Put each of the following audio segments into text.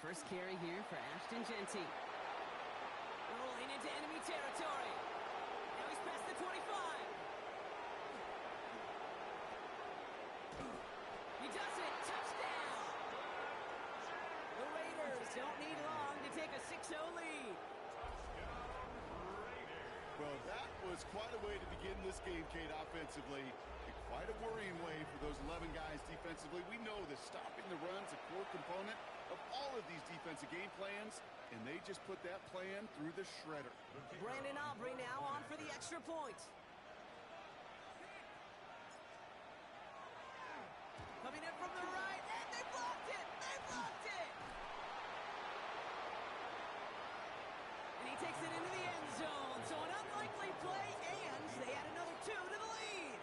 First carry here for Ashton Genty. Rolling into enemy territory. Now he's past the 25. He does it. Touchdown. The Raiders don't need long to take a 6-0 lead. Well, that was quite a way to begin this game, Kate, offensively. And quite a worrying way for those 11 guys defensively. We know that stopping the run's a core component of all of these defensive game plans, and they just put that plan through the shredder. Brandon Aubrey now on for the extra point. Coming in from the right, and they blocked it! They blocked it! And he takes it into the end zone. So an unlikely play, and they add another 2 to the lead.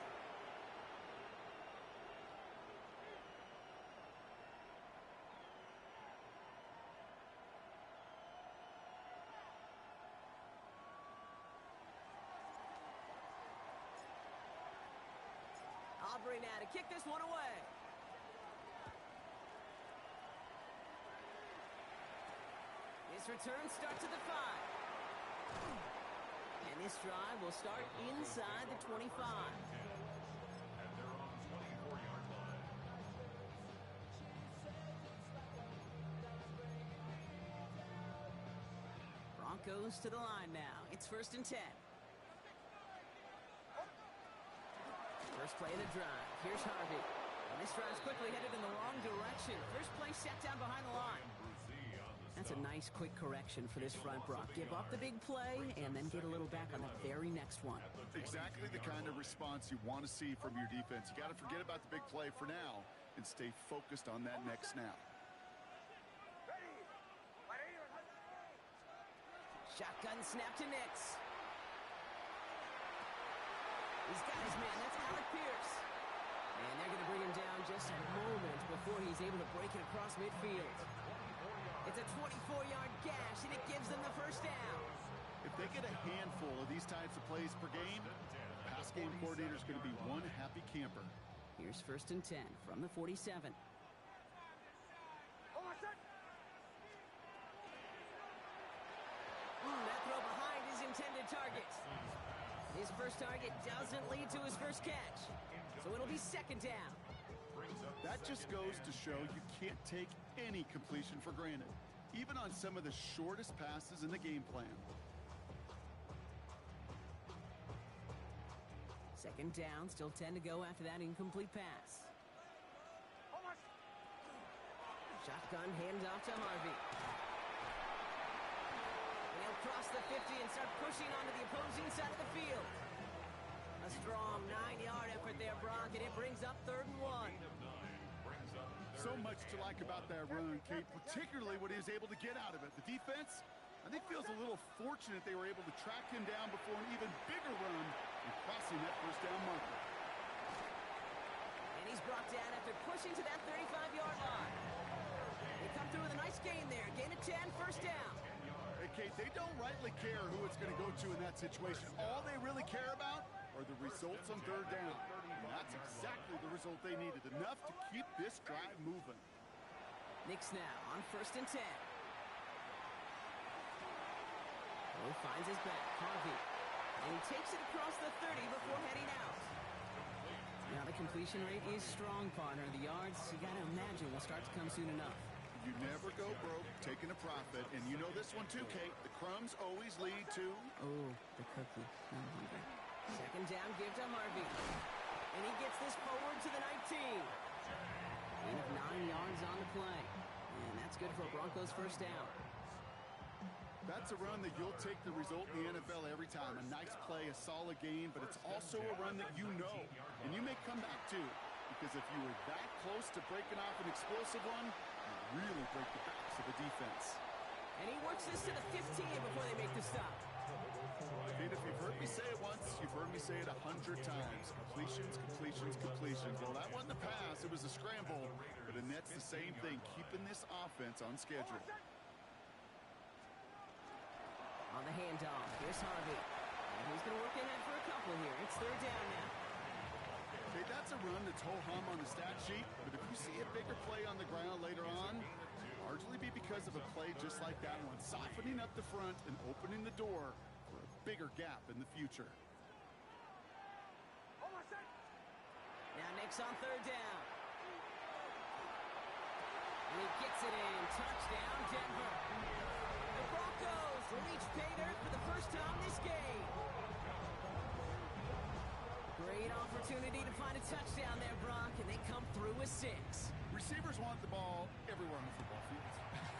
Aubrey now to kick this one away. His return starts at the 5. And this drive will start inside the 25. And they're on the 24-yard line. Broncos to the line now. It's 1st and 10. First play of the drive. Here's Harvey. And this drive's quickly headed in the wrong direction. First play set down behind the line. That's a nice quick correction for this front, Brock. Give up the big play and then get a little back on the very next one. Exactly the kind of response you want to see from your defense. You got to forget about the big play for now and stay focused on that next snap. Shotgun snap to Nix. He's got his man. That's Alec Pierce. And they're going to bring him down just a moment before he's able to break it across midfield. It's a 24-yard gash, and it gives them the first down. If they get a handful of these types of plays per game, the pass game coordinator is going to be one happy camper. Here's 1st and 10 from the 47. That throw behind his intended target. His first target doesn't lead to his first catch, so it'll be 2nd down. That just goes to show you can't take any completion for granted, even on some of the shortest passes in the game plan. 2nd down, still 10 to go after that incomplete pass. Shotgun handoff to Harvey. And he'll cross the 50 and start pushing onto the opposing side of the field. A strong 9-yard effort there, Brock, and it brings up 3rd and 1. So much to like about that run, Kate, particularly what he was able to get out of it. The defense, I think, feels a little fortunate they were able to track him down before an even bigger run and crossing that 1st down marker. And he's brought down after pushing to that 35-yard line. They come through with a nice gain there. Gain of 10, 1st down. Hey, Kate, they don't rightly care who it's going to go to in that situation. All they really care about are the results on 3rd down. And that's exactly the result they needed, enough to keep this drive moving. Nix now on 1st and 10. Oh, finds his back, Harvey. And he takes it across the 30 before heading out. Now the completion rate is strong, partner. The yards, you got to imagine, will start to come soon enough. You never go broke taking a profit, and you know this one too, Kate. The crumbs always lead to... Oh, the cookie. I'm hungry. 2nd down, give to Harvey. And he gets this forward to the 19. Gain of 9 yards on the play. And that's good for a Broncos 1st down. That's a run that you'll take the result in the NFL every time. A nice play, a solid game, but it's also a run that you know. And you may come back to, because if you were that close to breaking off an explosive one, you really break the backs of the defense. And he works this to the 15 before they make the stop. And if you've heard me say it once, you've heard me say it 100 times. Completions, completions, completions. Well, that wasn't a pass. It was a scramble. But the net's the same thing, keeping this offense on schedule. On the handoff, here's Harvey. And he's going to work ahead for a couple here. It's 3rd down now. Okay, that's a run that's ho-hum on the stat sheet, but if you see a bigger play on the ground later on, largely be because because of a play just like that one, softening up the front and opening the door for a bigger gap in the future. Now Nick's on third down. And he gets it in. Touchdown, Denver. The Broncos reach pay dirt for the first time this game. Great opportunity to find a touchdown there, Brock, and they come through with 6. Receivers want the ball everywhere on the football field.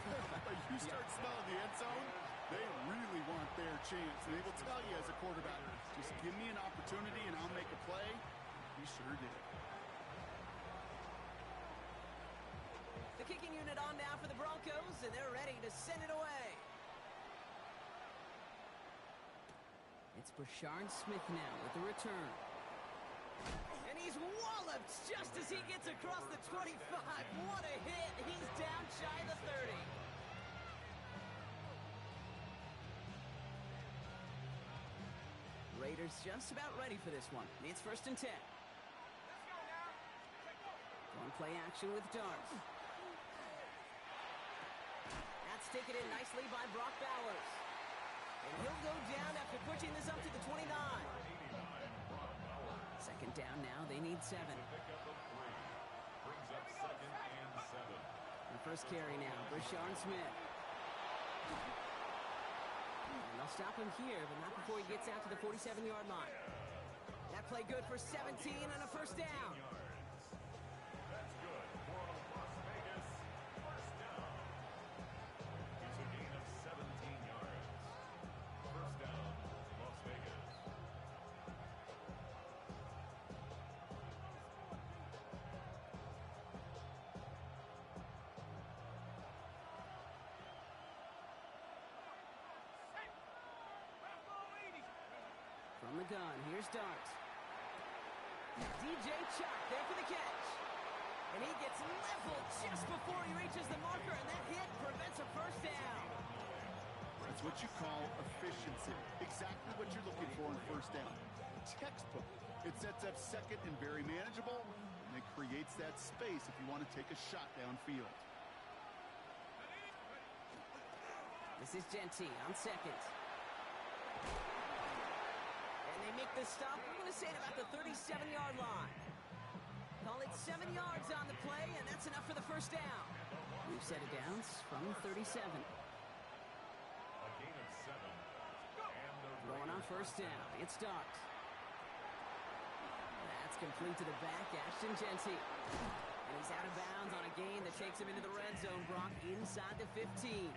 But you start smelling the end zone, they really want their chance. And they will tell you as a quarterback, just give me an opportunity and I'll make a play. He sure did. The kicking unit on now for the Broncos, and they're ready to send it away. It's Brashard Smith now with the return. And he's walloped just as he gets across the 25. What a hit. He's down shy of the 30. Raiders just about ready for this one. It's 1st and 10. One play action with Darts. That's taken in nicely by Brock Bowers. And he'll go down after pushing this up to the 29. Second down now. They need 7. Brings up 2nd and 7. The first carry now. Brashard Smith. And they'll stop him here, but not before he gets out to the 47-yard line. That play good for 17 and a first down. That's good for Las Vegas. First down. It's a gain of 17 yards. First down, Las Vegas. From the gun, here's Darts. DJ Chuck there for the catch. And he gets leveled just before he reaches the marker, and that hit prevents a first down. That's what you call efficiency. Exactly what you're looking for on first down. Textbook. It sets up second and very manageable, and it creates that space if you want to take a shot downfield. This is Genty on second. And they make the stop, I'm going to say, at about the 37-yard line. Call it 7 yards on the play, and that's enough for the first down. We've set it down from 37. A gain of 7. And the Going on first down, it's Darts. That's complete to the back, Ashton Genty. And he's out of bounds on a gain that takes him into the red zone, Brock, inside the 15.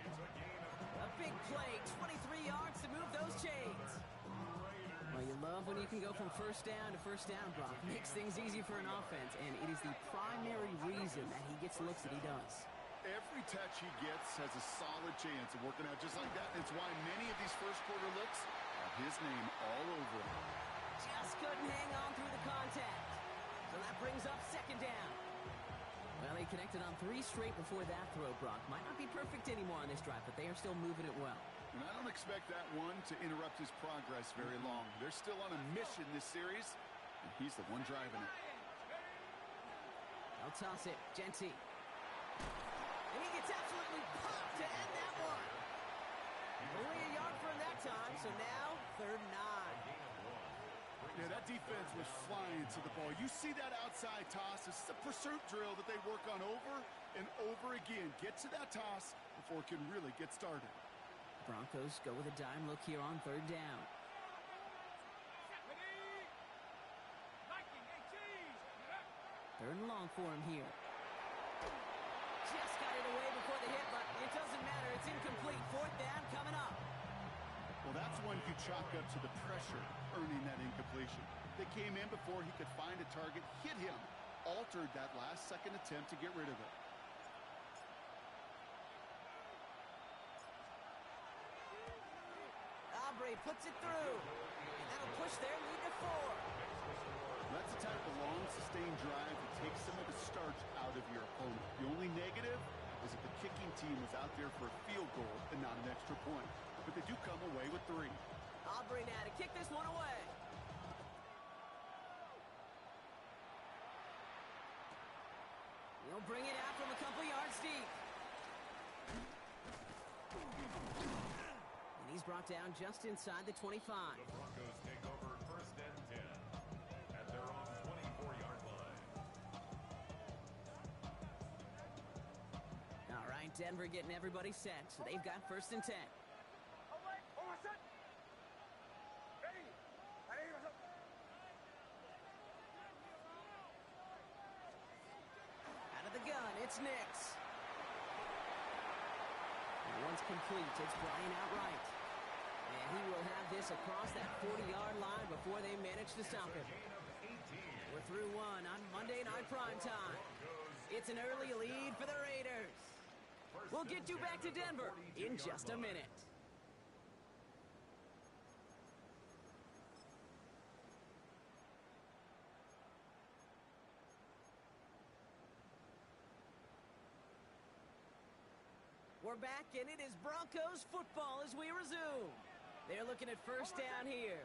A big play, 23 yards to move those chains. Well, you love when you can go from first down to first down, Brock. Makes things easy for an offense, and it is the primary reason that he gets looks that he does. Every touch he gets has a solid chance of working out just like that. It's why many of these first quarter looks have his name all over them. Just couldn't hang on through the contact. So that brings up second down. Well, he connected on 3 straight before that throw, Brock. Might not be perfect anymore on this drive, but they are still moving it well. And I don't expect that one to interrupt his progress very long. They're still on a mission this series, and he's the one driving it. They'll toss it. Genty. And he gets absolutely popped to end that one. Only a yard for him that time, so now 3rd and 9. Yeah, that defense was flying to the ball. You see that outside toss. This is a pursuit drill that they work on over and over again. Get to that toss before it can really get started. Broncos go with a dime look here on 3rd down. 3rd and long for him here. Just got it away before the hit, but it doesn't matter. It's incomplete. 4th down coming up. Well, that's one you chalk up to the pressure earning that incompletion. They came in before he could find a target, hit him, altered that last-second attempt to get rid of it. Aubrey puts it through, and that'll push their lead to 4. That's the type of long, sustained drive that takes some of the starch out of your opponent. The only negative is if the kicking team was out there for a field goal and not an extra point. But they do come away with 3. Aubrey now to kick this one away. He'll bring it out from a couple yards deep. is brought down just inside the 25. The Broncos take over first and 10 at their own 24-yard line. All right, Denver getting everybody set, so they've got first and 10. Out of the gun, it's Nix. And once complete, it's Brian outright. And he will have this across that 40-yard line before they manage to stop him. We're through one on Monday Night Primetime. It's an early lead for the Raiders. We'll get you back to Denver in just a minute. We're back, and it is Broncos football as we resume. They're looking at first down here.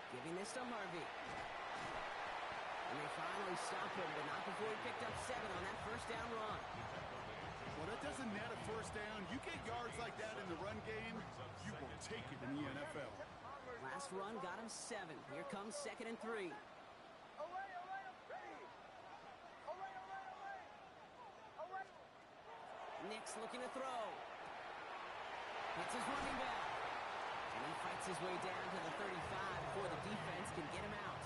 Giving this to Harvey. And they finally stop him, but not before he picked up 7 on that first down run. Well, that doesn't net a first down. You get yards like that in the run game, you will take it in the NFL. Last run got him 7. Here comes 2nd and 3. Nix looking to throw. It's his running back. And he fights his way down to the 35 before the defense can get him out.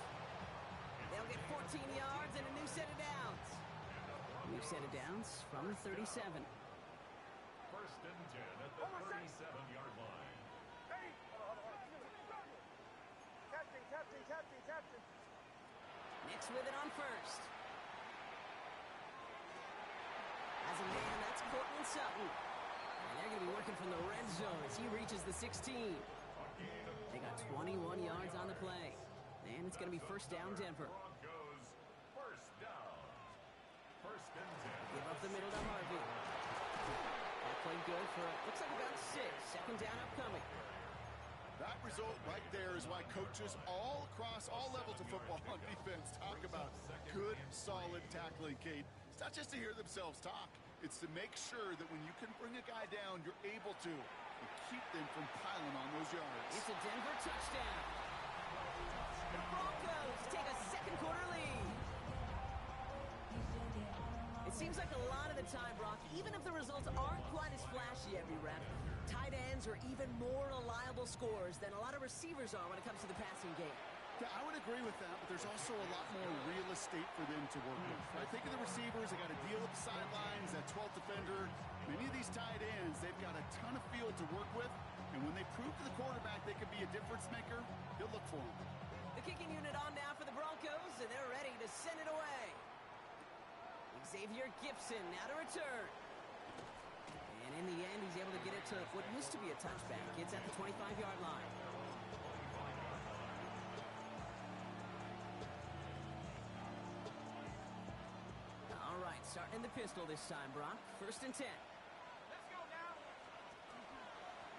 They'll get 14 yards and a new set of downs. New set of downs from the 37. First and 10 at the 37-yard line. Nix with it on first. As a man, that's Cortland Sutton. And they're going to be working from the red zone as he reaches the 16. They got 21 yards on the play. And it's going to be first down Denver. Broncos first down. First and 10. Give up the middle to Harvey. That played good for, looks like about 6. Second down upcoming. That result right there is why coaches all across all levels of football on defense talk about good, solid tackling, Kate. It's not just to hear themselves talk. It's to make sure that when you can bring a guy down, you're able to and keep them from piling on those yards. It's a Denver touchdown. The Broncos take a second quarter lead. It seems like a lot of the time, Brock, even if the results aren't quite as flashy every rep, tight ends are even more reliable scorers than a lot of receivers are when it comes to the passing game. Yeah, I would agree with that, but there's also a lot more real estate for them to work with. Right? Think of the receivers. They got to deal with the sidelines, that 12th defender. Many of these tight ends, they've got a ton of field to work with, and when they prove to the quarterback they can be a difference maker, he'll look for them. The kicking unit on now for the Broncos, and they're ready to send it away. Xavier Gipson now to return. And in the end, he's able to get it to what used to be a touchback. It's at the 25-yard line. All right, starting in the pistol this time, Brock. First and 10. Let's go now.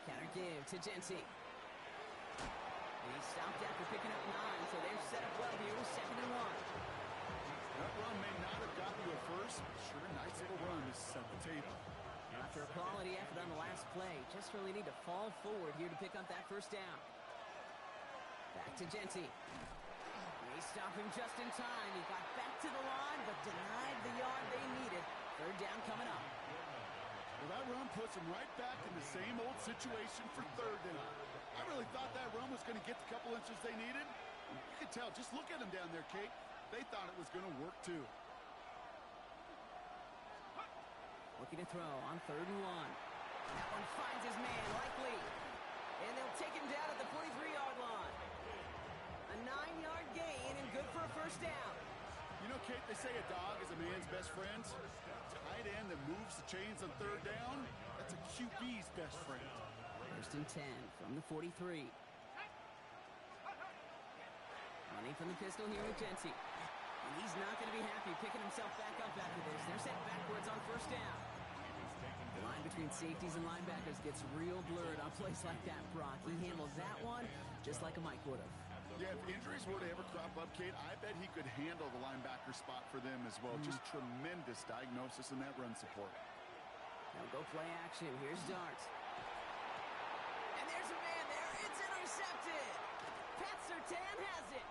Counter give to Jency. He stopped after picking up 9, so they're set up well here with 2nd and 1. That run may not have gotten you at first, but sure, nice little run to set the table. After a quality effort on the last play, just really need to fall forward here to pick up that first down. Back to Jency. They stop him just in time. He got back to the line, but denied the yard they needed. Third down coming up. Well, that run puts him right back in the same old situation for third down. I really thought that run was going to get the couple inches they needed. You could tell, just look at him down there, Kate. They thought it was going to work, too. Looking to throw on 3rd and 1. That one finds his man, likely. And they'll take him down at the 43-yard line. A 9-yard gain and good for a first down. You know, Kate, they say a dog is a man's best friend. Tight end that moves the chains on 3rd down, that's a QB's best friend. First and 10 from the 43. Running from the pistol here with Jency. And he's not going to be happy picking himself back up after this. They're set backwards on first down. The line between safeties and linebackers gets real blurred on plays like that, Brock. He handled that one just like a Mike would have. Yeah, if injuries were to ever crop up, Kate, I bet he could handle the linebacker spot for them as well. Just tremendous diagnosis in that run support. Now go play action. Here's Dart. And there's a man there. It's intercepted. Pat Surtain has it.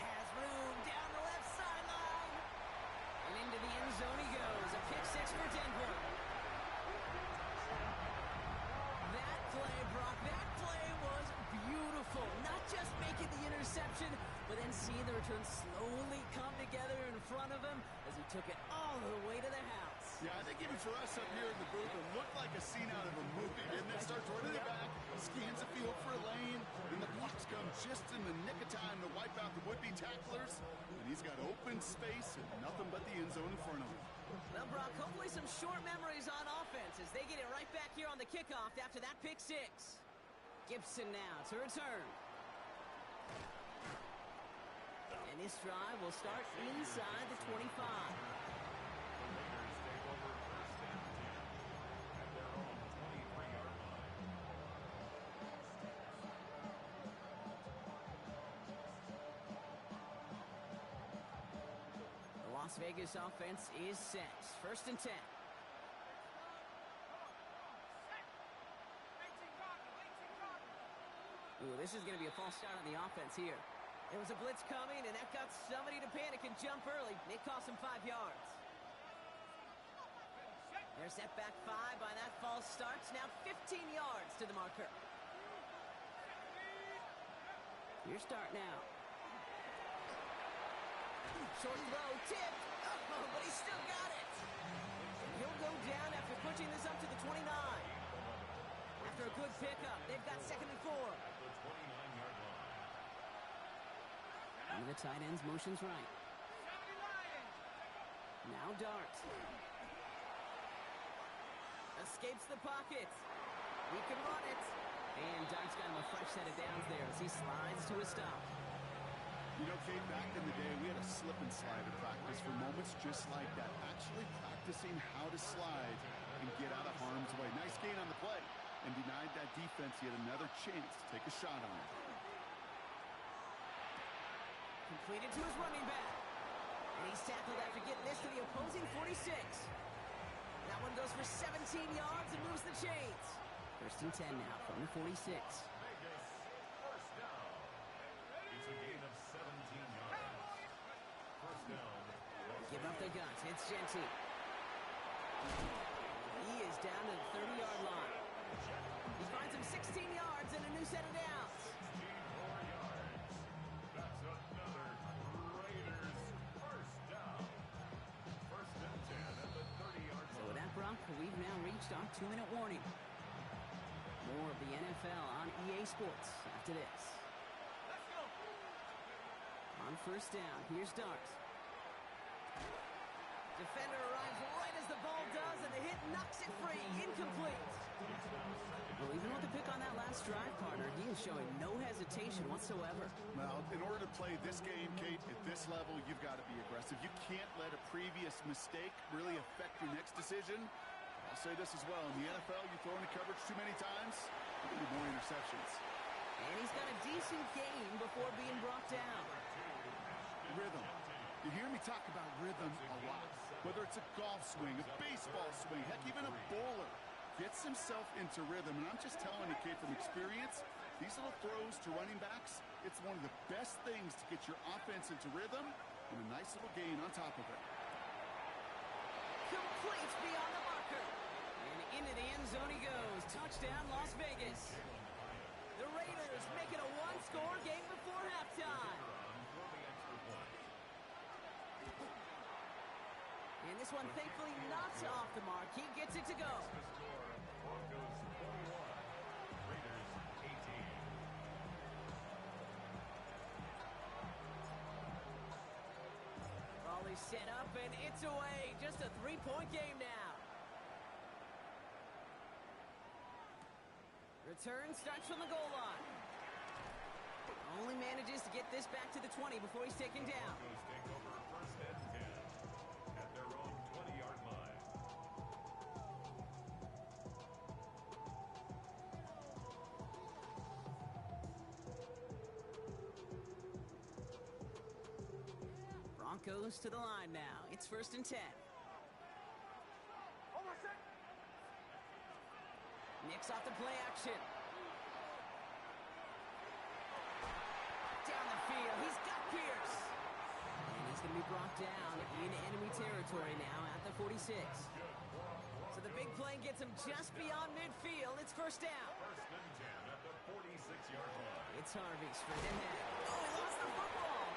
Has room down the left sideline. And into the end zone he goes. A pick six for Denver. That play, Brock, that play was beautiful. Not just making the interception, but then seeing the return slowly come together in front of him as he took it all the way to the house. Yeah, I think even for us up here in the booth, it looked like a scene out of a movie. And then starts running it back, scans the field for a lane, and the blocks come just in the nick of time to wipe out the would-be tacklers. And he's got open space and nothing but the end zone in front of him. Well, Brock, hopefully some short memories on offense as they get it right back here on the kickoff after that pick six. Gibson now to return. And this drive will start inside the 25. The Las Vegas offense is set. 1st and 10. Ooh, this is going to be a false start on the offense here. There was a blitz coming, and that got somebody to panic and jump early. It cost him 5 yards. They're set back 5 by that false start. Now 15 yards to the marker. Your start now. Short throw, tipped. Oh, but he still got it. He'll go down after pushing this up to the 29. After a good pickup, they've got 2nd and 4. One of the tight ends motions right. Now Dart. Escapes the pocket. He can run it. And Dart's got him a fresh set of downs there as he slides to a stop. You know, Kate, back in the day, we had a slip and slide in practice for moments just like that. Actually practicing how to slide and get out of harm's way. Nice gain on the play. And denied that defense yet another chance to take a shot on it. Completed to his running back. And he's tackled after getting this to the opposing 46. That one goes for 17 yards and moves the chains. 1st and 10 now from the 46. Vegas, 1st down. It's a gain of 17 yards. 1st down. Give up the guns. It's Genty. He is down to the 30-yard line. He finds him 16 yards and a new set of downs. 64 yards. That's another Raiders 1st down. 1st and 10 at the 30-yard line. So with that, Brock, we've now reached our 2-minute warning. More of the NFL on EA Sports after this. Let's go. On 1st down, here's Dart. Defender arrives right as the ball does, and the hit knocks it free. Incomplete. Well, even with the pick on that last drive, partner, he is showing no hesitation whatsoever. Well, in order to play this game, Kate, at this level, you've got to be aggressive. You can't let a previous mistake really affect your next decision. I'll say this as well. In the NFL, you throw into coverage too many times, you get more interceptions. And he's got a decent game before being brought down. Rhythm. You hear me talk about rhythm a lot. Whether it's a golf swing, a baseball swing, heck, even a bowler gets himself into rhythm. And I'm just telling you, Kate, from experience, these little throws to running backs, it's one of the best things to get your offense into rhythm and a nice little gain on top of it. Complete beyond the marker. And into the end zone he goes. Touchdown, Las Vegas. The Raiders make it a one-score game before halftime. And this one, thankfully, not off the mark. He gets it to go. Broncos 21. Raiders 18. Raleigh set up, and it's away. Just a 3-point game now. Return starts from the goal line. Only manages to get this back to the 20 before he's taken down. Broncos take over 1st and 10 at their own 20-yard line. Broncos to the line now. It's 1st and 10. Nicks off the play action. Down the field. He's got Pierce. And he's going to be brought down in enemy territory now at the 46. So the big play gets him just beyond midfield. It's 1st down. 1st and 10 at the 46-yard line. It's Harvey straight ahead. Oh, he lost the football.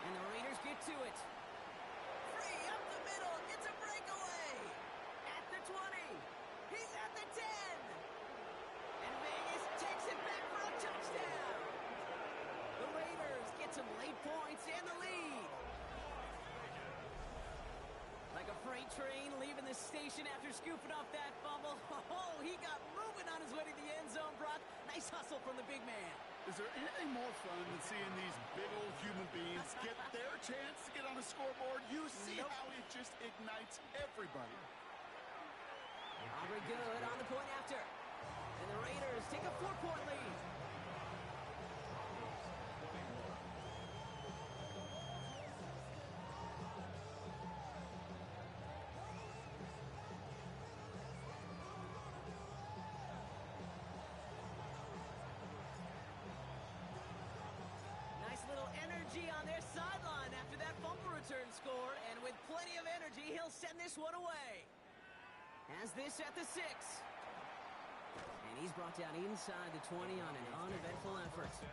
And the Raiders get to it. Free up the middle. It's a breakaway. At the 20. He's at the 10. And Vegas takes it back for a touchdown. The Raiders get some late points and the lead. Like a freight train leaving the station after scooping off that fumble. Oh, he got moving on his way to the end zone, Brock. Nice hustle from the big man. Is there anything more fun than seeing these big old human beings get their chance to get on the scoreboard? You see how it just ignites everybody. Aubrey good on the point after. And the Raiders take a 4-point lead. Nice little energy on their sideline after that fumble return score. And with plenty of energy, he'll send this one away. Has this at the 6. And he's brought down inside the 20 on an uneventful effort. 1st and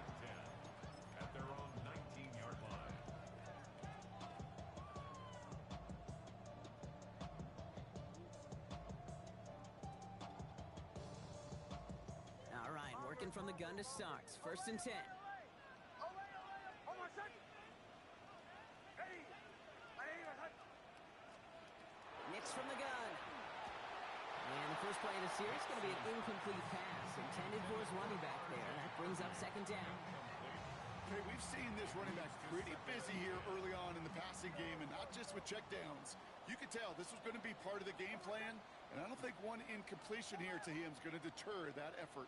10 at their own 19-yard line. All right, working from the gun to start. 1st and 10. Nicks from the gun. And the first play of the series is going to be an incomplete pass intended for his running back there. That brings up 2nd down. Okay, we've seen this running back pretty busy here early on in the passing game, and not just with checkdowns. You could tell this was going to be part of the game plan, and I don't think one incompletion here to him is going to deter that effort.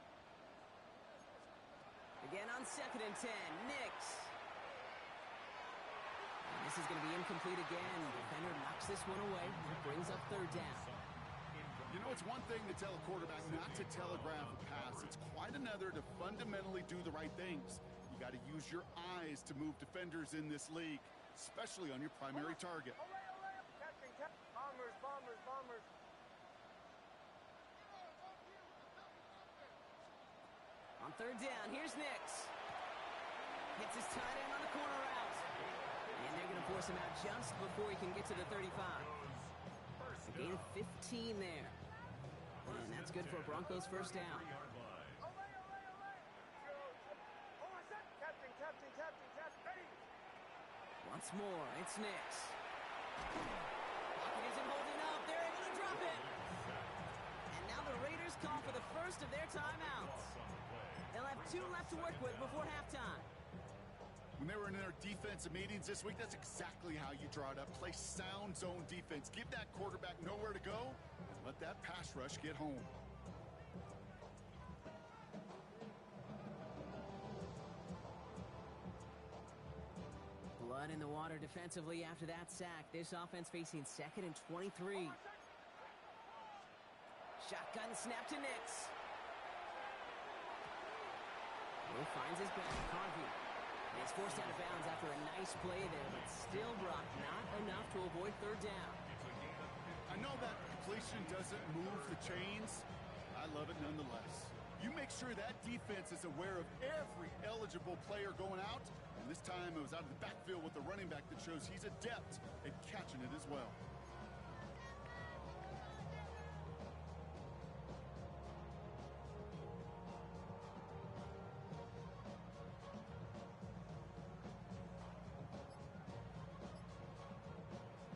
Again on 2nd and 10. Nicks. And this is going to be incomplete again. Defender knocks this one away. That brings up 3rd down. You know, it's one thing to tell a quarterback not to telegraph a pass. It's quite another to fundamentally do the right things. You got to use your eyes to move defenders in this league, especially on your primary target. Bombers. On 3rd down, here's Nicks. Hits his tight end on the corner route. And they're going to force him out just before he can get to the 35. A gain of 15 there. And that's good for a Broncos 1st down. Once more, it's Nicks. Pocket isn't holding up. They're able to drop it. And now the Raiders call for the first of their timeouts. They'll have 2 left to work with before halftime. When they were in their defensive meetings this week, that's exactly how you draw it up. Play sound zone defense. Give that quarterback nowhere to go, and let that pass rush get home. Blood in the water defensively after that sack. This offense facing 2nd and 23. Shotgun snap to Nicks. Will finds his back. Harvey. And he's forced out of bounds after a nice play there, but still, Brock, not enough to avoid 3rd down. I know that completion doesn't move the chains. I love it nonetheless. You make sure that defense is aware of every eligible player going out, and this time it was out of the backfield with the running back that shows he's adept at catching it as well.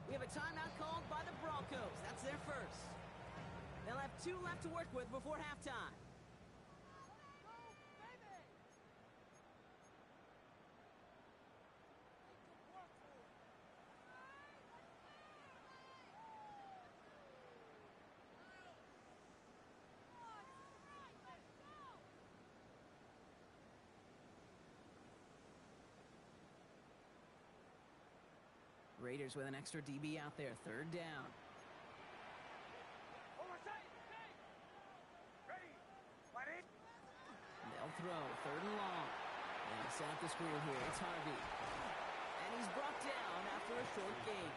We have a timeout called by the Broncos. That's their first. They'll have 2 left to work with before halftime. Raiders with an extra DB out there. Third down. They'll throw. Third and long. And they set up the screen here. It's Harvey. And he's brought down after a short gain.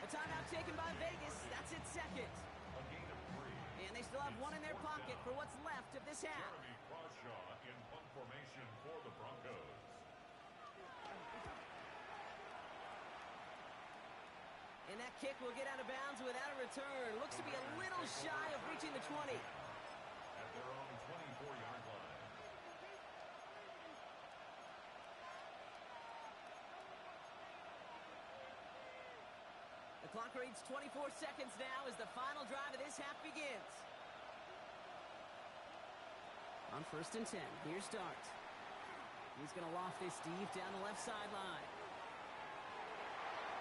A timeout taken by Vegas. That's its second. And they still have one in their pocket for what's left of this half. In punt formation for the Broncos. And that kick will get out of bounds without a return. Looks to be a little shy of reaching the 20. At their own 24-yard line. The clock reads 24 seconds now as the final drive of this half begins. On 1st and 10, here's Dart. He's going to loft this deep down the left sideline.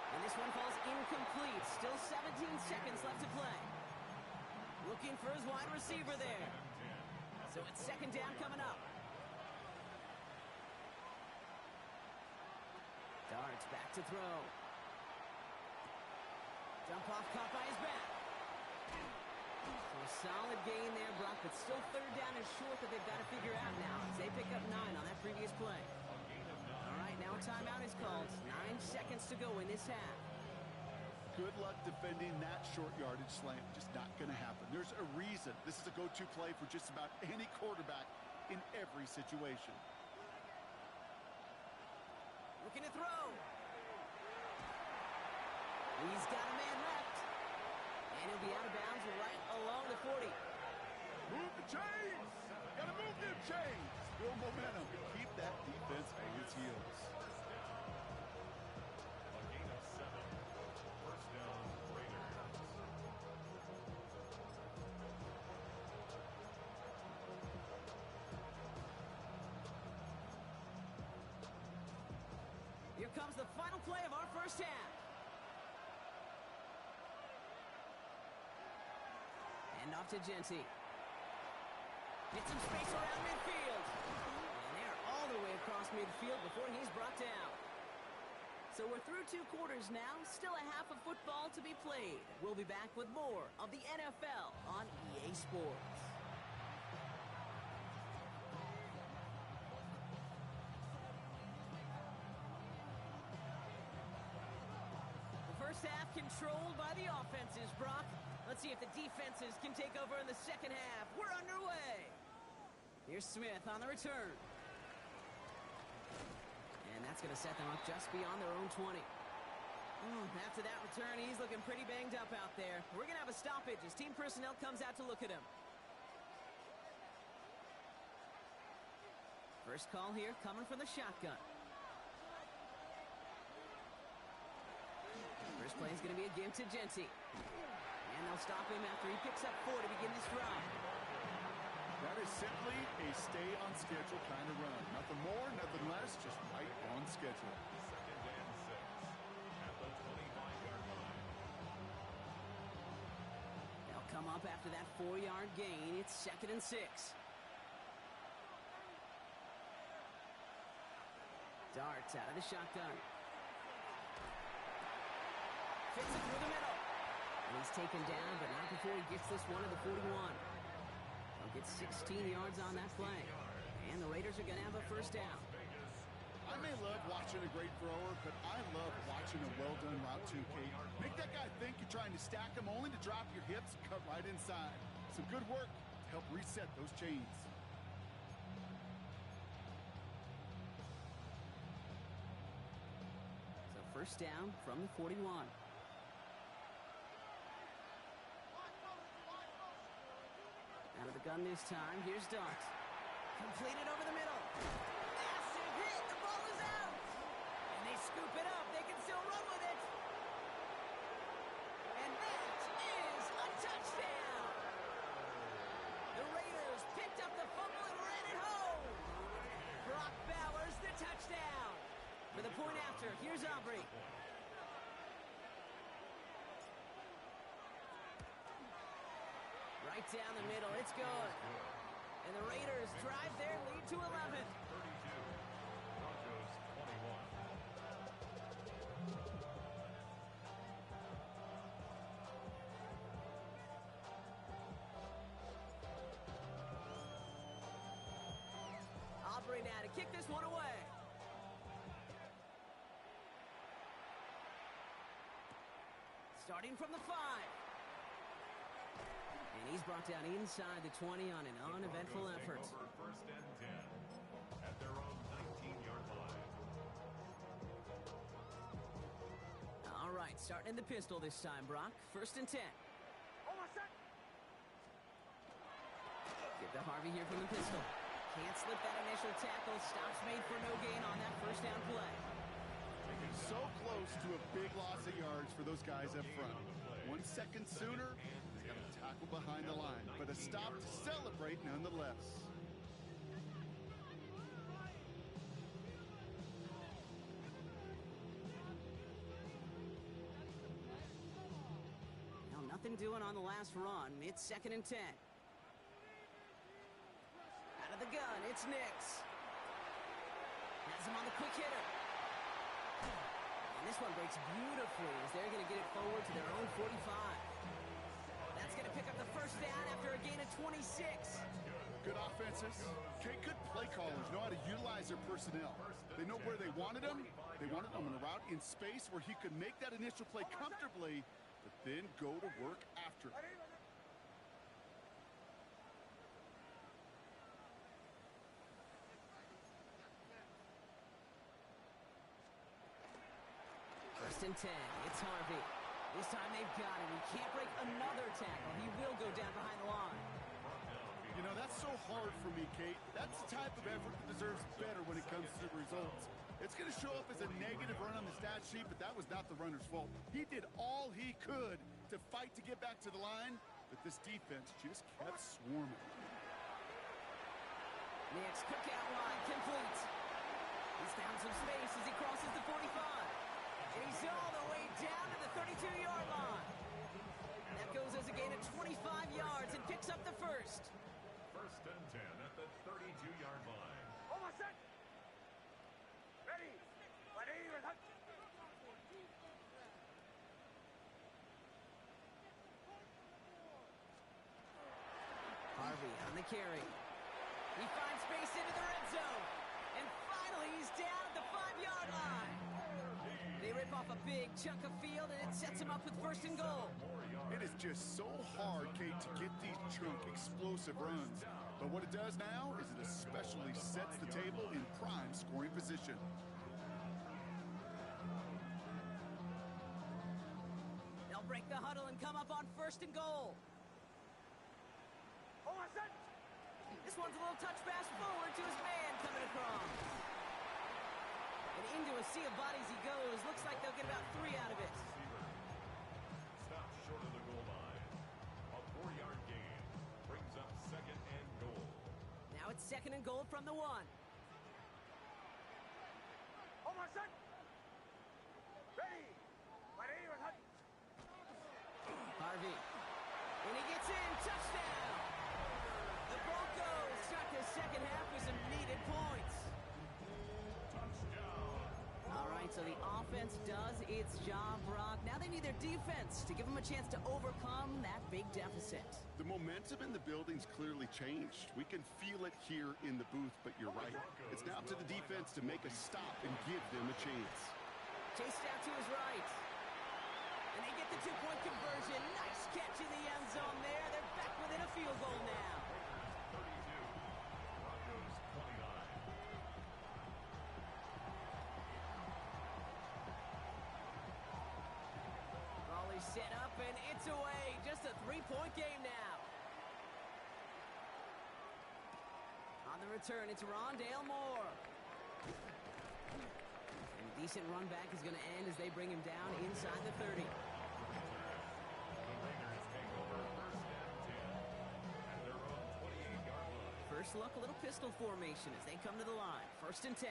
And this one falls incomplete. Still 17 seconds left to play. Looking for his wide receiver there. So it's 2nd down coming up. Dart back to throw. Jump off caught by his back. So a solid gain there, Brock, but still 3rd down is short that they've got to figure out now as they pick up 9 on that previous play. All right, now a timeout is called. 9 seconds to go in this half. Good luck defending that short yardage slant. Just not going to happen. There's a reason this is a go-to play for just about any quarterback in every situation. Looking to throw. He's got a man left. And he'll be out of bounds right along the 40. Move the chains! Gotta move them chains! Build momentum. Keep that defense on its heels. A gain of 7. First down, Raiders. Here comes the final play of our first half. And off to Genty. Get some space around midfield. And they're all the way across midfield before he's brought down. So we're through 2 quarters now. Still a half of football to be played. We'll be back with more of the NFL on EA Sports. The first half controlled by the offenses, Brock. Let's see if the defenses can take over in the second half. We're underway. Here's Smith on the return. And that's going to set them up just beyond their own 20. After that return, he's looking pretty banged up out there. We're going to have a stoppage as team personnel comes out to look at him. First call here coming from the shotgun. First play is going to be a give to Genty. And they'll stop him after he picks up 4 to begin this drive. That is simply a stay-on-schedule kind of run. Nothing more, nothing less, just right on schedule. 2nd and 6 at the 25-yard line. They'll come up after that 4-yard gain. It's 2nd and 6. Dart out of the shotgun. Fits it through the middle. And he's taken down, but not before he gets this one to the 41. He'll get 16 yards on that play. And the Raiders are going to have a first down. I may love watching a great thrower, but I love watching a well-done route too, Kate. Make that guy think you're trying to stack him only to drop your hips and cut right inside. Some good work to help reset those chains. So first down from the 41. Out of the gun this time. Here's Dart. Completed over the middle. Massive hit. The ball is out. And they scoop it up. They can still run with it. And that is a touchdown. The Raiders picked up the fumble and ran it home. Brock Bowers the touchdown. For the point after, here's Aubrey. Right down the middle, it's good. And the Raiders drive their lead to 11. 32. Broncos 21. kick this one away. Starting from the 5. And he's brought down inside the 20 on an uneventful effort. First and 10 at their own 19-yard line. All right, starting in the pistol this time, Brock. First and 10. Give to Harvey here from the pistol. Can't slip that initial tackle. Stops made for no gain on that first down play. So close to a big loss of yards for those guys up front. 1 second sooner, he's got a tackle behind the line, but a stop to celebrate nonetheless. Now nothing doing on the last run. It's second and 10. Out of the gun, it's Nix. Has him on the quick hitter. And this one breaks beautifully as they're going to get it forward to their own 45. That's going to pick up the first down after a gain of 26. Good offenses. Okay, good play callers know how to utilize their personnel. They know where they wanted him. They wanted him on a route in space where he could make that initial play comfortably, but then go to work after. First and 10. It's Harvey. This time they've got him. He can't break another tackle. He will go down behind the line. You know, that's so hard for me, Kate. That's the type of effort that deserves better when it comes to the results. It's going to show up as a negative run on the stat sheet, but that was not the runner's fault. He did all he could to fight to get back to the line, but this defense just kept swarming. Nix, cookout line, complete. He's found some space as he crosses the 45. And he's all the way down to the 32-yard line. That goes as a gain of 25 yards and picks up the first. First and 10 at the 32-yard line. Almost set. Ready. Ready. Harvey on the carry. He finds space into the red zone. And finally, he's down at the 5-yard line. They rip off a big chunk of field, and it sets him up with first and goal. It is just so hard, Kate, to get these chunk, explosive runs. But what it does now is it especially sets the table in prime scoring position. They'll break the huddle and come up on first and goal. Almost set. This one's a little touch pass forward to his man coming across. And into a sea of bodies he goes. Looks like they'll get about 3 out of it. Stops short of the goal line. A 4-yard gain brings up second and goal. Now it's second and goal from the 1. Almost set. Ready. Ready. Harvey. And he gets in. Touchdown. The Broncos start the second half with some needed points. All right, so the offense does its job, Brock. Now they need their defense to give them a chance to overcome that big deficit. The momentum in the building's clearly changed. We can feel it here in the booth, but you're right. It's now up to the defense to make a stop and give them a chance. Chased out to his right. And they get the 2-point conversion. Nice catch in the end zone there. They're back within a field goal now. 32. Broncos 29. Raleigh set up, and it's away. Just a 3-point game now. On the return, it's Rondale Moore. And a decent run back is going to end as they bring him down inside the 30. The Raiders take over first and 10 at their own 28-yard line. First look, a little pistol formation as they come to the line. First and 10.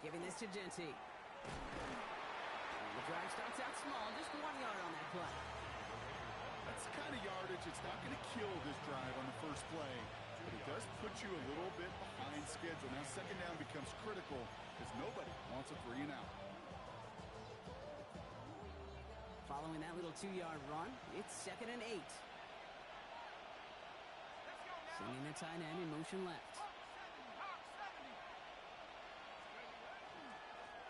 Giving this to Genty. The drive starts out small, just 1 yard on that play. That's the kind of yardage it's not going to kill this drive on the first play, but it does put you a little bit behind schedule. Now second down becomes critical because nobody wants a 3 and out. Following that little 2-yard run, it's second and 8. Sending the tight end in motion left.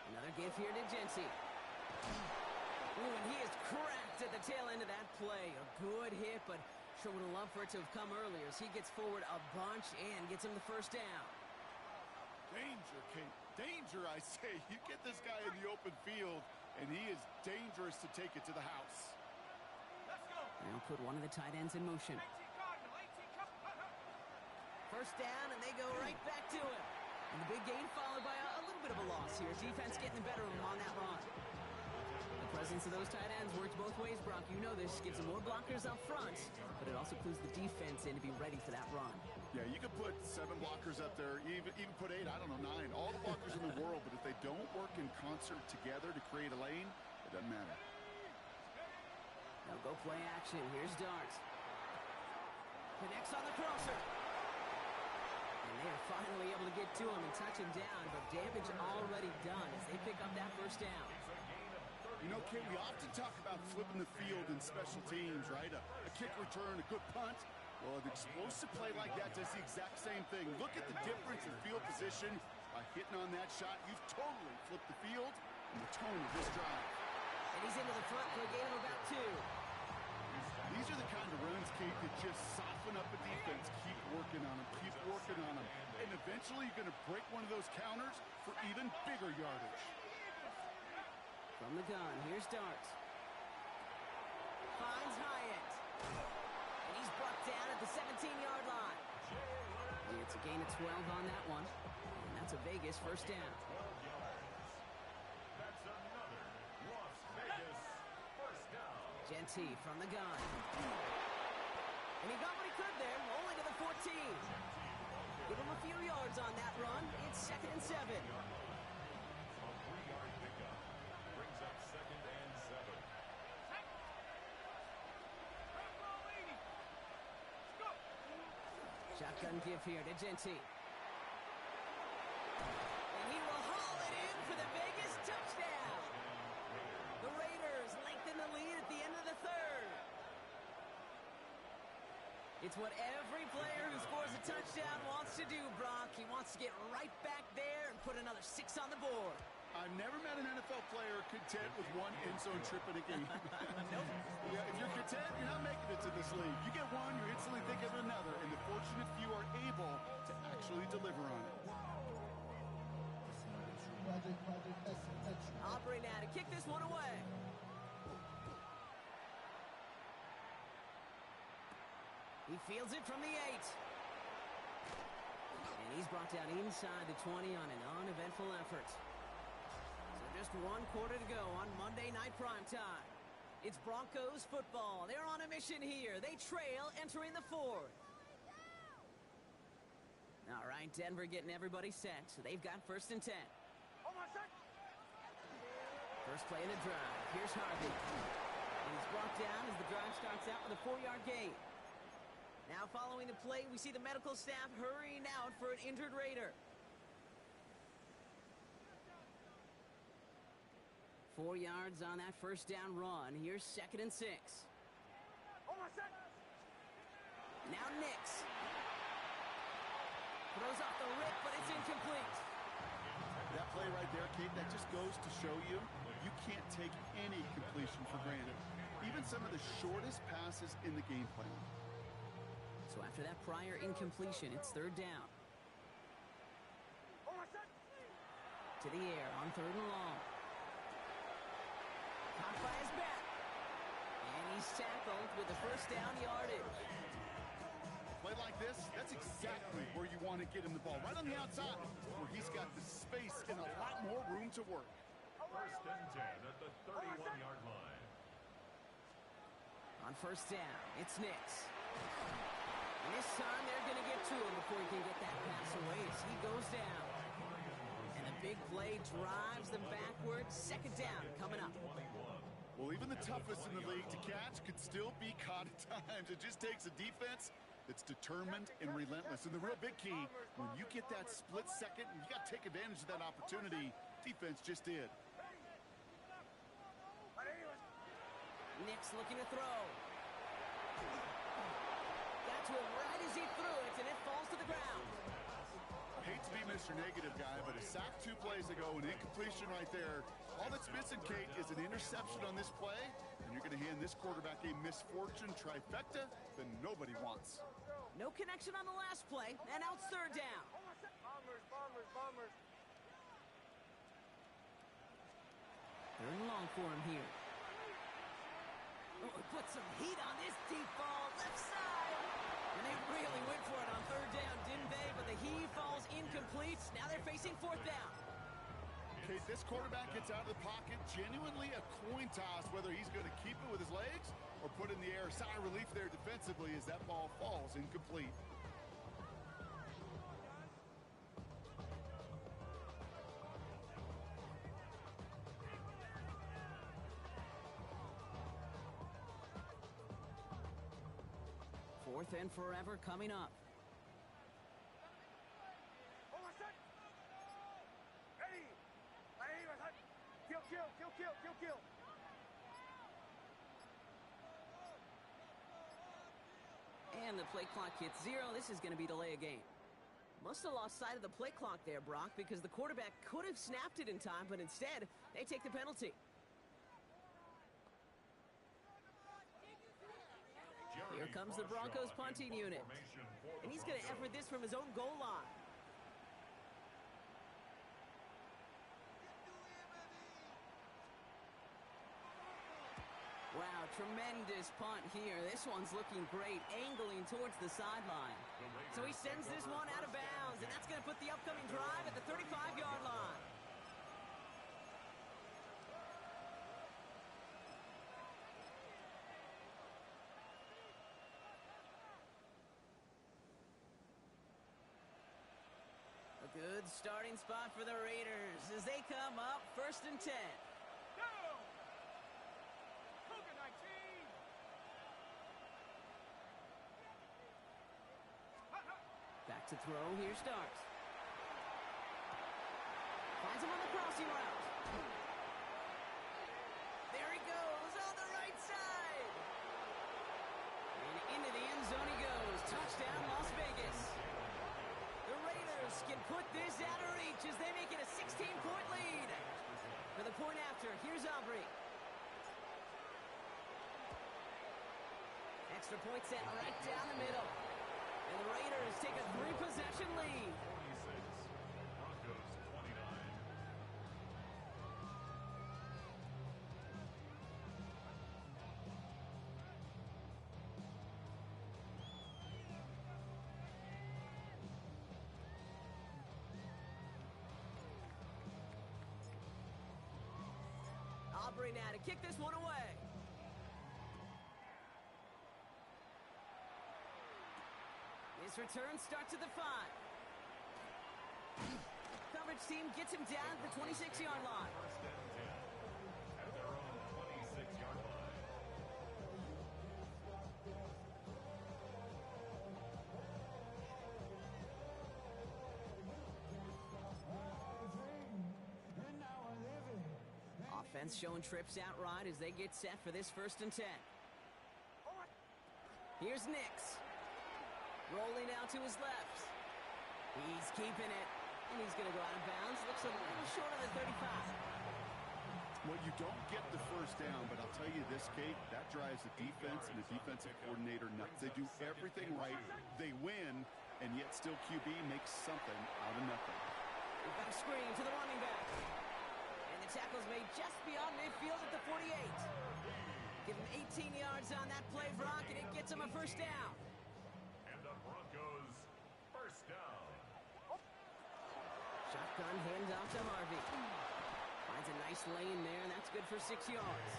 Another give here to Genty. Ooh, and he is cracked at the tail end of that play. A good hit, but sure would have loved for it to have come earlier as he gets forward a bunch and gets him the first down. Danger, Kate. Danger, I say. You get this guy in the open field, and he is dangerous to take it to the house. They'll put one of the tight ends in motion. First down, and they go right back to him. And the big gain followed by a little bit of a loss here. Defense getting the better of him on that run. The presence of those tight ends works both ways, Brock. You know this. Gives them more blockers up front, but it also clues the defense in to be ready for that run. Yeah, you could put 7 blockers up there, even put 8, I don't know, 9. All the blockers in the world, but if they don't work in concert together to create a lane, it doesn't matter. Now go play action. Here's Dart. Connects on the crosser. And they are finally able to get to him and touch him down, but damage already done as they pick up that first down. You know, Kate, we often talk about flipping the field in special teams, right? A kick return, a good punt. Well, an explosive play like that does the exact same thing. Look at the difference in field position. By hitting on that shot, you've totally flipped the field and the tone of this drive. And he's into the front for a gain of about 2. These are the kind of runs, Kate, that just soften up a defense. Keep working on them, keep working on them. And eventually you're going to break one of those counters for even bigger yardage. From the gun, here's Dart. Finds Hyatt. And he's brought down at the 17-yard line. It's a gain of 12 on that one. And that's a Vegas first down. That's another Las Vegas first down. Genty from the gun. And he got what he could there, only to the 14. Give him a few yards on that run. It's 2nd and 7. A 3-yard pickup brings up 2nd and 7. Shotgun give here to Genty. And he will haul it in for the Vegas touchdown. The Raiders lengthen the lead at the end of the 3rd. It's what every player who scores a touchdown wants to do, Brock. He wants to get right back there and put another 6 on the board. I've never met an NFL player content with one end zone trip in a game. Nope. Yeah, if you're content, you're not making it to this league. You get one, you instantly think of another, and the fortunate few are able to actually deliver on it. Aubrey now to kick this one away. He fields it from the 8. And he's brought down inside the 20 on an uneventful effort. So just 1 quarter to go on Monday Night Primetime. It's Broncos football. They're on a mission here. They trail entering the 4th. All right, Denver getting everybody set. So they've got 1st and 10. First play of the drive. Here's Harvey. And he's brought down as the drive starts out with a 4-yard gain. Now following the play, we see the medical staff hurrying out for an injured Raider. 4 yards on that first down run. Here's 2nd and 6. Now Nix. Throws off the rip, but it's incomplete. That play right there, Kate, that just goes to show you can't take any completion for granted. Even some of the shortest passes in the game plan. So after that prior incompletion, it's 3rd down. To the air on 3rd and long. Caught by his back. And he's tackled with the first down yardage. Play like this, that's exactly where you want to get him the ball. Right on the outside, where he's got the space and a lot more room to work. 1st and 10 at the 31-yard line. On 1st down, it's Nix. And this time they're going to get to him before he can get that pass away as he goes down. And the big play drives them backwards. 2nd down coming up. Well, even the toughest in the league to catch could still be caught at times. It just takes a defense that's determined and relentless. And the real big key, when you get that split second, you got to take advantage of that opportunity. Defense just did. Nix looking to throw. Got to him right as he threw it, and it falls to the ground. Hate to be Mr. Negative guy, but a sack 2 plays ago, an incompletion right there. All that's missing, Kate, is an interception on this play, and you're going to hand this quarterback a misfortune trifecta that nobody wants. No connection on the last play, and now it's third down. Bombers. Third and long for him here. Oh, put some heat on this deep ball, left side. And they really went for it on third down, didn't they? But the heave falls incomplete. Now they're facing fourth down. Kate, this quarterback gets out of the pocket, genuinely a coin toss, whether he's going to keep it with his legs or put in the air. Sigh of relief there defensively as that ball falls incomplete. Fourth and forever coming up. Kill. And the play clock hits 0. This is going to be delay a game. Must have lost sight of the play clock there, Brock, because the quarterback could have snapped it in time, but instead, they take the penalty. Here comes the Broncos punting unit. And he's going to effort this from his own goal line. Wow, tremendous punt here. This one's looking great, angling towards the sideline. So he sends this one out of bounds, and that's going to put the upcoming drive at the 35-yard line. A good starting spot for the Raiders as they come up first and 10. Back to throw, here Starks. Finds him on the crossing route. There he goes on the right side. And into the end zone he goes. Touchdown, Las Vegas. The Raiders can put this out of reach as they make it a 16-point lead. For the point after, here's Aubrey. Extra point set right down the middle. And the Raiders take a 3-possession lead. 46, Broncos 29. Aubrey now to kick this one away. This return starts at the 5. Coverage team gets him down at the 26-yard line. First and 10 at their own 26-yard line. Offense showing trips out right as they get set for this first and 10. Here's Nix. Rolling out to his left. He's keeping it. And he's going to go out of bounds. Looks a little short of the 35. Well, you don't get the first down, but I'll tell you this, Kate, that drives the defense and the defensive coordinator nuts. They do everything right. They win, and yet still QB makes something out of nothing. We've got a screen to the running back. And the tackle's made just beyond midfield at the 48. Give him 18 yards on that play, Brock, and it gets him a first down. And the Broncos first down. Shotgun handoff to Harvey. Finds a nice lane there, and that's good for 6 yards.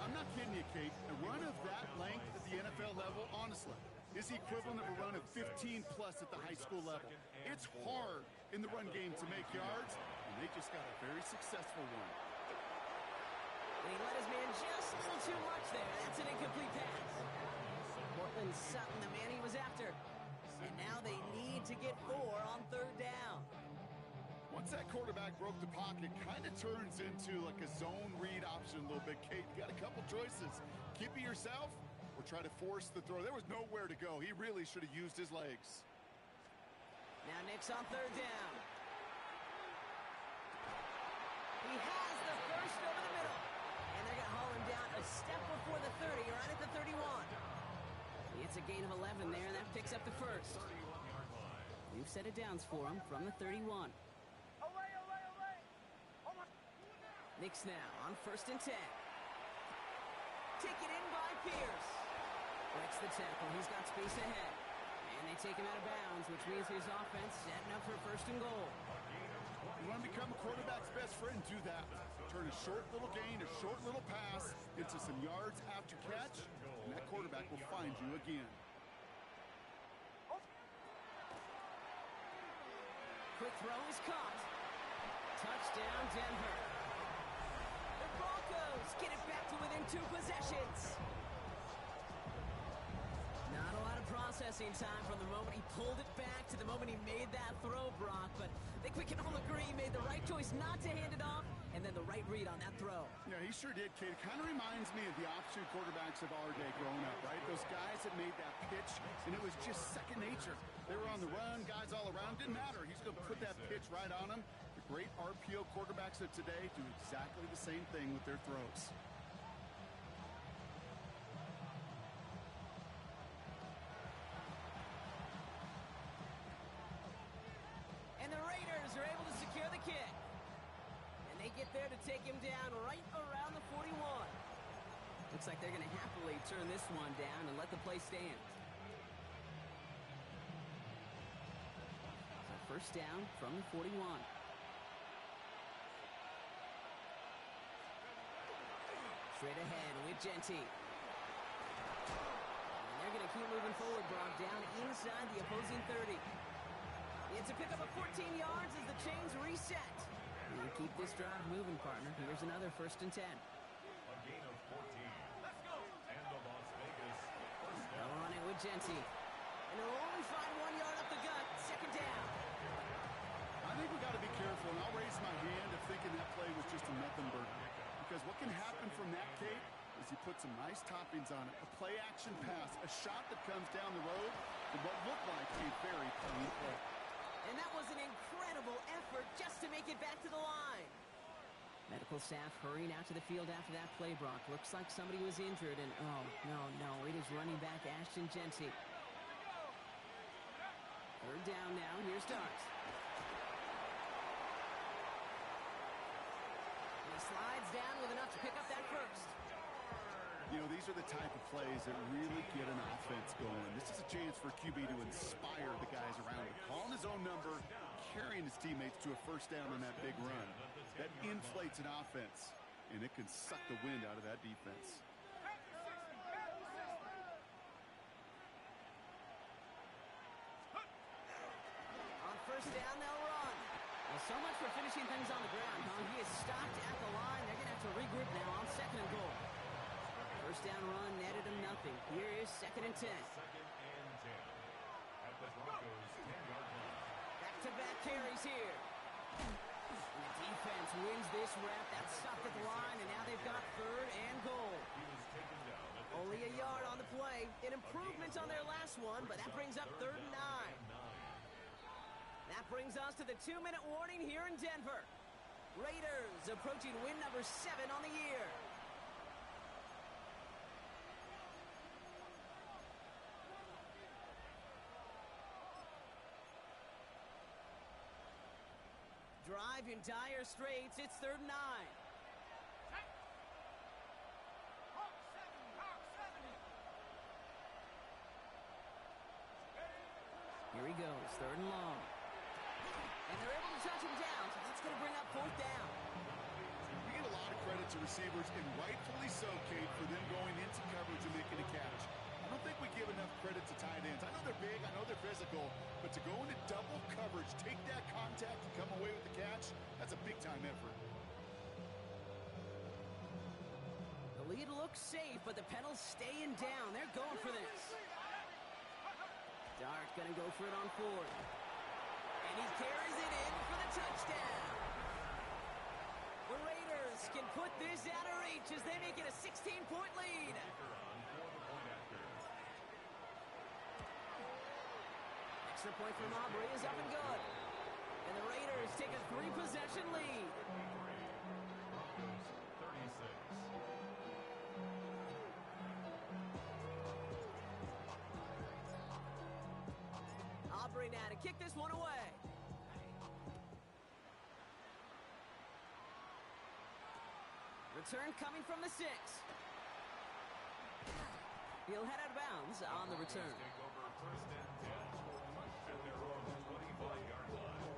I'm not kidding you, Kate. A run of that length at the NFL level, honestly, is the equivalent of a run of 15-plus at the high school level. It's hard in the run game to make yards, and they just got a very successful one. And he let his man just a little too much there. That's an incomplete pass. Portland Sutton, the man he was after. And now they need to get 4 on third down. Once that quarterback broke the pocket, kind of turns into like a zone read option a little bit, Kate. You got a couple choices. Keep it yourself or try to force the throw. There was nowhere to go. He really should have used his legs. Now Nick's on third down. He has the first over the middle. And they're going to haul him down a step before the 30, right at the 31. It's a gain of 11 there, and that picks up the first. We've set it downs for him from the 31. Nick's now on 1st and 10. Taken in by Pierce. Breaks the tackle. He's got space ahead. And they take him out of bounds, which means his offense setting up for 1st and goal. You want to become a quarterback's best friend, do that. Turn a short little gain, a short little pass into some yards after catch, and that quarterback will find you again. Quick throw is caught. Touchdown, Denver. The Broncos get it back to within 2 possessions. Not a lot of processing time from the moment he pulled it back to the moment he made that throw, Brock. But I think we can all agree he made the right choice not to hand it off, and then the right read on that throw. Yeah, he sure did, Kate. It kind of reminds me of the option quarterbacks of our day growing up, right? Those guys that made that pitch, and it was just second nature. They were on the run, guys all around. Didn't matter. He's going to put that pitch right on them. The great RPO quarterbacks of today do exactly the same thing with their throws. And the Raiders are able to secure the kick. And they get there to take him down right around the 41. Looks like they're going to happily turn this one down and let the play stand. So first down from the 41. Straight ahead with Genty. And they're going to keep moving forward, Brock, down inside the opposing 30. It's a pickup of 14 yards as the chains reset. You keep this drive moving, partner. Here's another 1st and 10. A gain of 14. Let's go. And the Las Vegas first down. They'll run it with Genty. And they'll only find 1 yard up the gut. 2nd down. I think we got to be careful, and I'll raise my hand of thinking that play was just a nothing burger. Because what can happen from that, Kate, is he put some nice toppings on it. A play-action pass, a shot that comes down the road, and what looked like a very clean play. And that was an incredible effort just to make it back to the line. Medical staff hurrying out to the field after that play, Brock. Looks like somebody was injured, and oh, no, it is running back Ashton Genty. 3rd down now. Here's Darts. He slides down with enough to pick up that first. You know, these are the type of plays that really get an offense going. This is a chance for QB to inspire the guys around him. Calling his own number, carrying his teammates to a first down on that big run. That inflates an offense, and it can suck the wind out of that defense. On 1st down, they'll run. Well, so much for finishing things on the ground, huh? He is stopped at the line. They're going to have to regroup now on 2nd and goal. First down run netted him nothing. Here is 2nd and 10. 2nd and 10. At the Broncos 10-yard line. Back-to-back carries here. And the defense wins this rep. That's stopped at the line, and now they've got 3rd and goal. He was taken down at the Only a yard on the play. An improvement on their last one, but that brings up 3rd and 9. That brings us to the 2-minute warning here in Denver. Raiders approaching win number 7 on the year. Drive in dire straits. It's 3rd and 9. Here he goes, 3rd and long. And they're able to touch him down, so that's going to bring up 4th down. We get a lot of credit to receivers, and rightfully so, Kate, for them going into coverage and making a catch. I don't think we give enough credit to tight ends. I know they're big, I know they're physical, but to go into double coverage, take that contact, and come away with the catch, that's a big-time effort. The lead looks safe, but the pedals staying down. They're going for this. Dart going to go for it on 4th. And he carries it in for the touchdown. The Raiders can put this out of reach as they make it a 16-point lead. On for the point after. Extra point from Aubrey is up and good. And the Raiders take a 3-possession lead. Broncos 36. Aubrey now to kick this one away. Return coming from the 6. He'll head out of bounds on the return. Take over first and 10 at their own 25-yard line.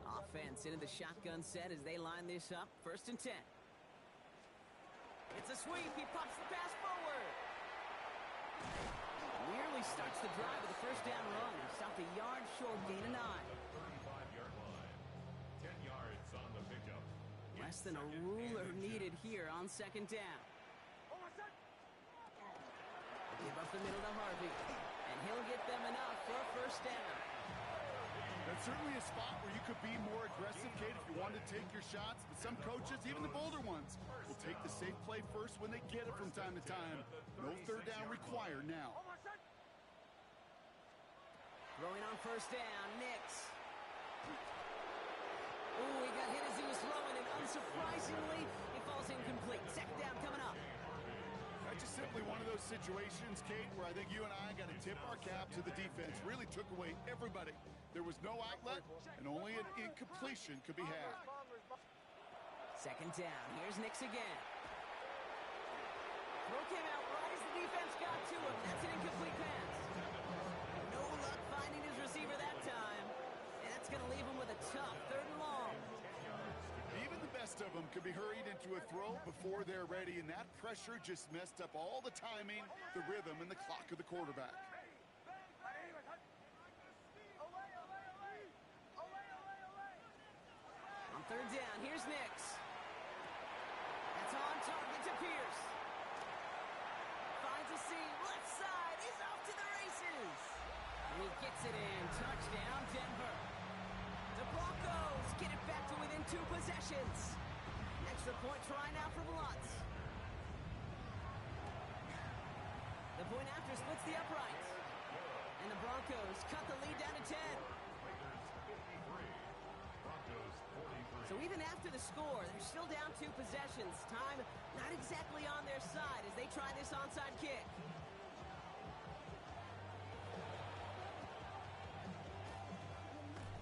Offense into the shotgun set as they line this up. First and 10. It's a sweep. He pops the pass forward. Nearly starts the drive with a first down run. Stopped a yard short, gain of 9. 35-yard line. 10 yards on the pickup. Less than a ruler needed here on second down. Give up the middle to Harvey. And he'll get them enough for a first down. That's certainly a spot where you could be more aggressive, Kate, if you wanted to take your shots. But some coaches, even the bolder ones, will take the safe play first when they get it from time to time. No third down required now. Throwing on first down, Nix. Ooh, he got hit as he was throwing, and unsurprisingly, it falls incomplete. Second down coming up. That's just simply one of those situations, Kate, where I think you and I got to tip our cap to the defense. Really took away everybody. There was no outlet, and only an incompletion could be had. Second down. Here's Nix again. Throw came out right as the defense got to him. That's an incomplete pass. No luck finding his receiver that time. And that's going to leave him with a tough third and long. Even the best of them could be hurried into a throw before they're ready, and that pressure just messed up all the timing, the rhythm, and the clock of the quarterback. On third down, here's Nix. That's on target to Pierce. Finds a seam, left side, is off to the races. And he gets it in, touchdown Denver. The Broncos get it back to within 2 possessions. Extra point try now from Lutz. The point after splits the uprights. And the Broncos cut the lead down to 10. So even after the score, they're still down 2 possessions. Time not exactly on their side as they try this onside kick.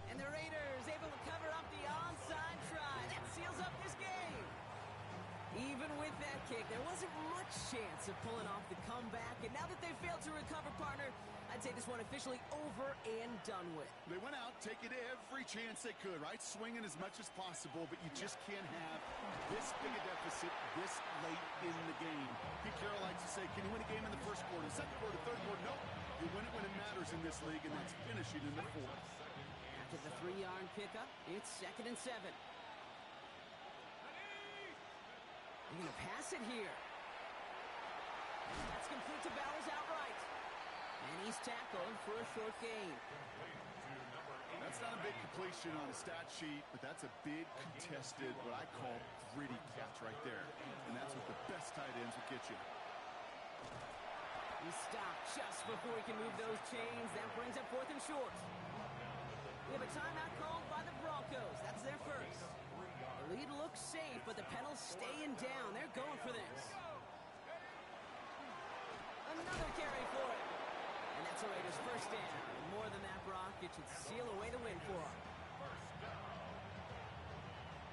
And the Raiders able to cover up the onside try. That seals up this game. Even with that kick, there wasn't much chance of pulling off the comeback. And now that they've failed to recover, partner, I'd say this one officially over and done with. They went out taking every chance they could, right? Swinging as much as possible, but you just can't have this big a deficit this late in the game. Pete Carroll likes to say, can you win a game in the first quarter, second quarter, third quarter? No, you win it when it matters in this league, and that's finishing in the fourth. After the 3-yard pickup, it's 2nd and 7. They're going to pass it here. That's complete to Bowers outright. And he's tackled for a short gain. That's not a big completion on the stat sheet, but that's a big contested, what I call gritty catch right there. And that's what the best tight ends will get you. He stopped just before he can move those chains. That brings up 4th and short. We have a timeout called by the Broncos. That's their first. The lead looks safe, but the pedal's staying down. They're going for this. Another carry for it. And that's a Raiders first down. More than that, Brock. It should seal away the win for them. First down.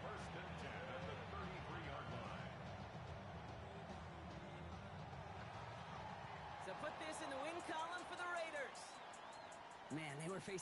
First and 10 at the 33-yard line. So put this in the win column for the Raiders. Man, they were facing